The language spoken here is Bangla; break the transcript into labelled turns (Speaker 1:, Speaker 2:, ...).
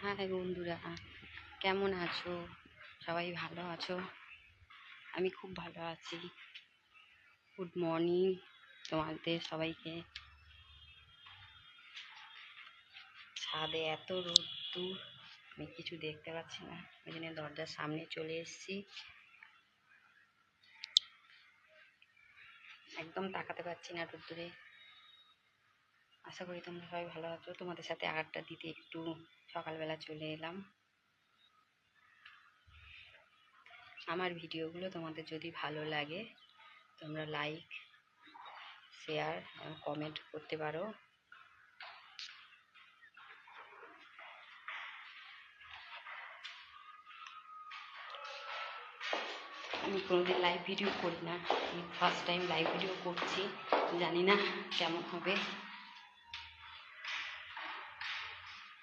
Speaker 1: হাই বন্ধুরা, কেমন আছো? সবাই ভালো আছো? আমি খুব ভালো আছি। গুড মর্নিং তোমাদের সবাইকে। ছাদে এত রোদ্দুর, আমি কিছু দেখতে পাচ্ছি না, ওই জন্য দরজার সামনে চলে এসেছি। একদম তাকাতে পারছি না রোদ্দুরে। আশা করি তোমরা সবাই ভালো আছো। তোমাদের সাথে আড্ডা দিতে একটু সকালবেলা চলে এলাম। আমার ভিডিওগুলো তোমাদের যদি ভালো লাগে তোমরা লাইক, শেয়ার, কমেন্ট করতে পারো। আমি কোনোদিন লাইভ ভিডিও করি না, আমি ফার্স্ট টাইম লাইভ ভিডিও করছি, জানি না কেমন হবে।